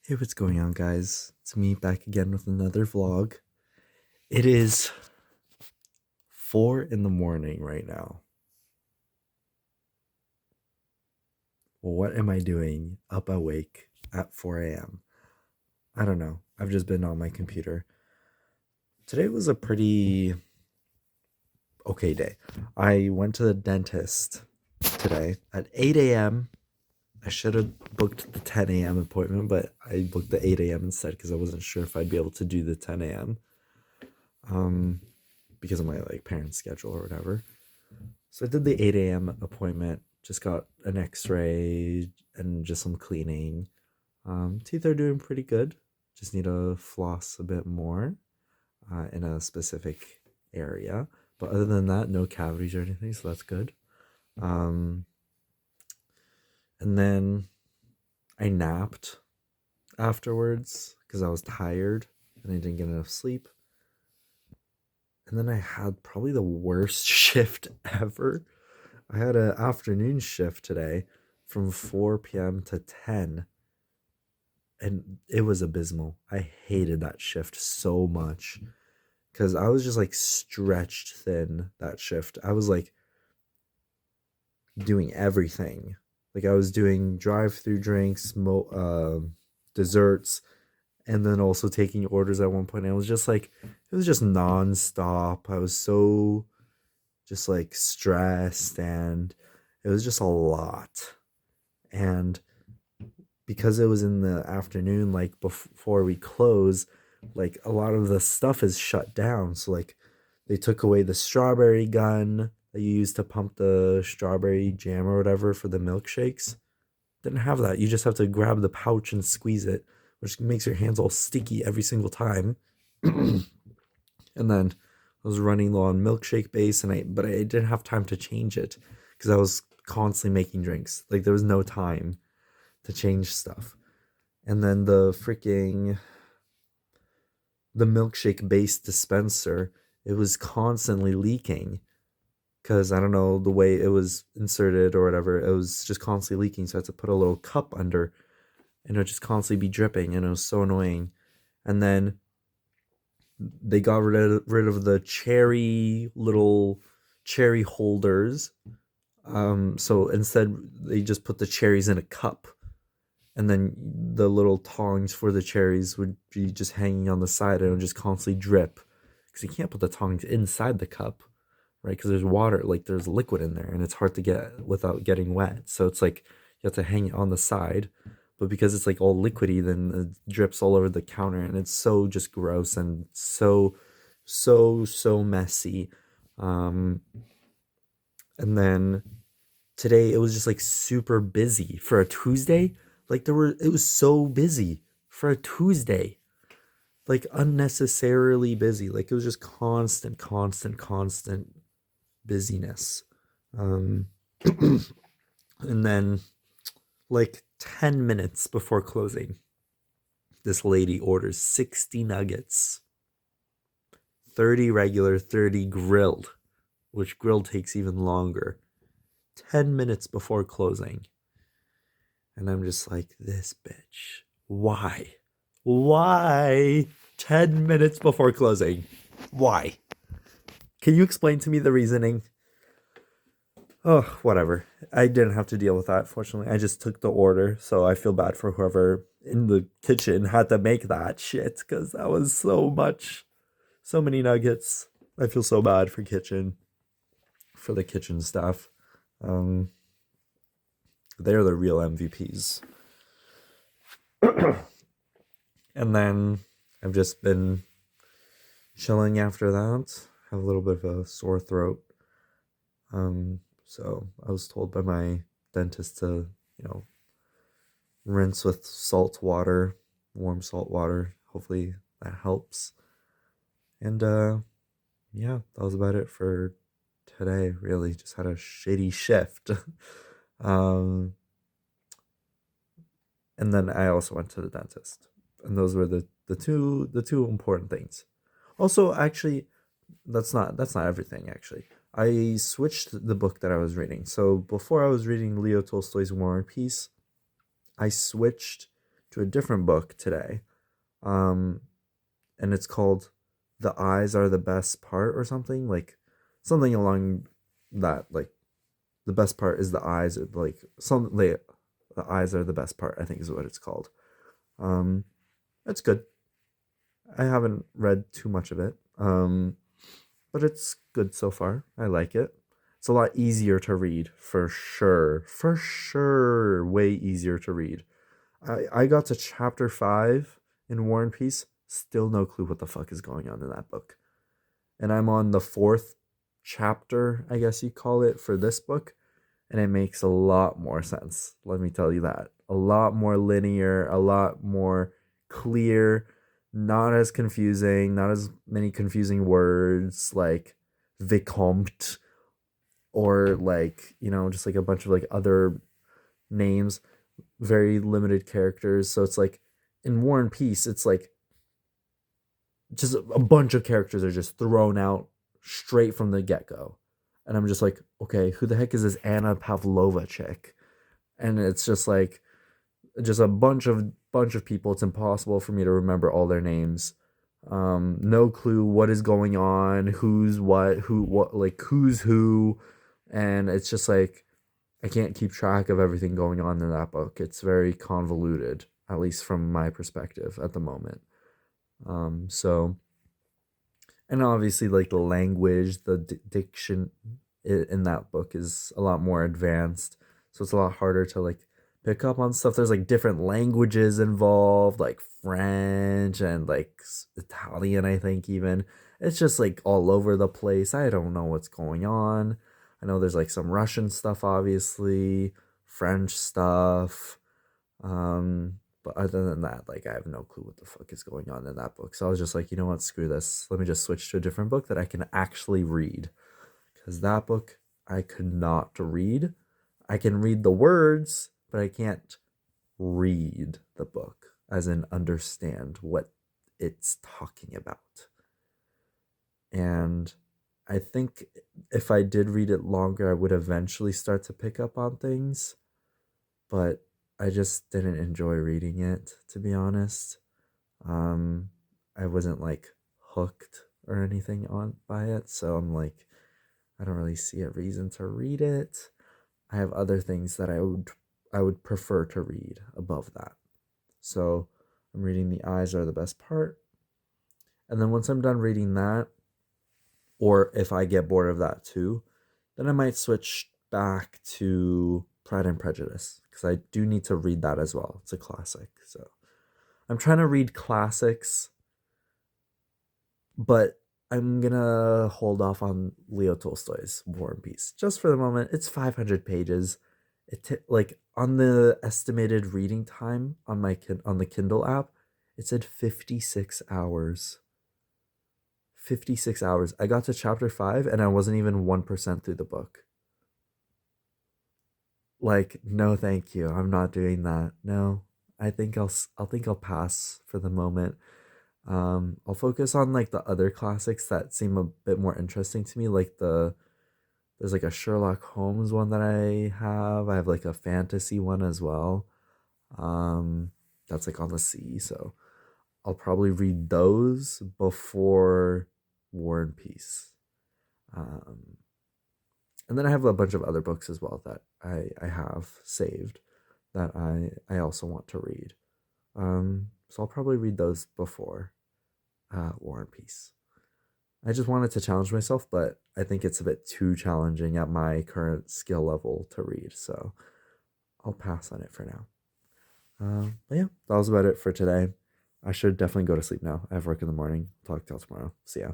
Hey, what's going on, guys? It's me back again with another vlog. It is 4 in the morning right now. What am I doing up awake at 4 a.m.? I don't know. I've just been on my computer. Today was a pretty okay day. I went to the dentist today at 8 a.m. I should have booked the 10 a.m. appointment, but I booked the 8 a.m. instead because I wasn't sure if I'd be able to do the 10 a.m. Because of my parents' schedule or whatever. So I did the 8 a.m. appointment, just got an x-ray and just some cleaning. Teeth are doing pretty good. Just need to floss a bit more in a specific area. But other than that, no cavities or anything, so that's good. And then I napped afterwards because I was tired and I didn't get enough sleep. And then I had probably the worst shift ever. I had an afternoon shift today from 4 p.m. to 10, and it was abysmal. I hated that shift so much because I was just stretched thin that shift. I was doing everything. I was doing drive-through drinks, desserts, and then also taking orders at one point. And it was just nonstop. I was so just stressed, and it was just a lot. And because it was in the afternoon, before we close, a lot of the stuff is shut down. So they took away the strawberry gun that you use to pump the strawberry jam or whatever for the milkshakes. Didn't have that. You just have to grab the pouch and squeeze it, which makes your hands all sticky every single time. And then I was running low on milkshake base, but I didn't have time to change it because I was constantly making drinks. There was no time to change stuff. And then the milkshake base dispenser, it was constantly leaking because I don't know the way it was inserted or whatever. It was just constantly leaking, so I had to put a little cup under, and it would just constantly be dripping, and it was so annoying. And then they got rid of the little cherry holders. So instead they just put the cherries in a cup, and then the little tongs for the cherries would be just hanging on the side, and it would just constantly drip because you can't put the tongs inside the cup, right? Because there's water, there's liquid in there, and it's hard to get without getting wet. So it's you have to hang it on the side, but because it's all liquidy, then it drips all over the counter, and it's so just gross and so messy. And then today it was just super busy for a Tuesday. It was so busy for a Tuesday, unnecessarily busy. It was just constant busyness. Um, and then 10 minutes before closing, this lady orders 60 nuggets, 30 regular, 30 grilled, which grilled takes even longer. 10 minutes before closing. And I'm just this bitch. Why? Why? 10 minutes before closing. Why? Can you explain to me the reasoning? Oh, whatever. I didn't have to deal with that, fortunately. I just took the order, so I feel bad for whoever in the kitchen had to make that shit, because that was so much. So many nuggets. I feel so bad for the kitchen staff. They're the real MVPs. And then I've just been chilling after that. Have a little bit of a sore throat. So I was told by my dentist to, rinse with salt water, warm salt water. Hopefully that helps. And yeah, that was about it for today, really. Just had a shitty shift. And then I also went to the dentist. And those were the two important things. Also, actually, that's not everything, actually. I switched the book that I was reading. So before I was reading Leo Tolstoy's War and Peace, I switched to a different book today. Um, and it's called "The Eyes Are the Best Part" or something, like something along that, like the best part is the eyes, like some the eyes are the best part, I think is what it's called. Um, it's good. I haven't read too much of it. But it's good so far. I like it. It's a lot easier to read, for sure. For sure, way easier to read. I got to chapter 5 in War and Peace, still no clue what the fuck is going on in that book. And I'm on the fourth chapter, I guess you call it, for this book, and it makes a lot more sense. Let me tell you that. A lot more linear, a lot more clear, not as confusing, not as many confusing words like Vicomte or like, just like a bunch of like other names, very limited characters. So it's like in War and Peace, it's like just a bunch of characters are just thrown out straight from the get go. And I'm just like, okay, who the heck is this Anna Pavlova chick? And it's just like just a bunch of people. It's impossible for me to remember all their names. No clue what is going on, who's what, who what, like who's who, and it's just like I can't keep track of everything going on in that book. It's very convoluted, at least from my perspective at the moment. So and obviously like the language, the diction in that book is a lot more advanced, so it's a lot harder to like pick up on stuff. There's like different languages involved, like French and like Italian, I think. Even it's just like all over the place. I don't know what's going on. I know there's like some Russian stuff, obviously, French stuff. But other than that, like I have no clue what the fuck is going on in that book. So I was just like, you know what, screw this. Let me just switch to a different book that I can actually read. Because that book I could not read. I can read the words, but I can't read the book, as in understand what it's talking about. And I think if I did read it longer, I would eventually start to pick up on things. But I just didn't enjoy reading it, to be honest. Um, I wasn't like hooked or anything on by it, so I'm like, I don't really see a reason to read it. I have other things that I would prefer to read above that. So I'm reading The Eyes Are the Best Part. And then once I'm done reading that, or if I get bored of that too, then I might switch back to Pride and Prejudice because I do need to read that as well. It's a classic. So I'm trying to read classics, but I'm gonna hold off on Leo Tolstoy's War and Peace just for the moment. It's 500 pages. Like on the estimated reading time on on the Kindle app, it said 56 hours. 56 hours. I got to chapter 5 and I wasn't even 1% through the book. Like, no thank you. I'm not doing that. No. I think I'll pass for the moment. I'll focus on like the other classics that seem a bit more interesting to me, like there's like a Sherlock Holmes one that I have. I have like a fantasy one as well. That's like on the sea, so I'll probably read those before War and Peace. Um, and then I have a bunch of other books as well that I have saved that I also want to read. So I'll probably read those before War and Peace. I just wanted to challenge myself, but I think it's a bit too challenging at my current skill level to read, so I'll pass on it for now. But yeah, that was about it for today. I should definitely go to sleep now. I have work in the morning. Talk to y'all tomorrow. See ya.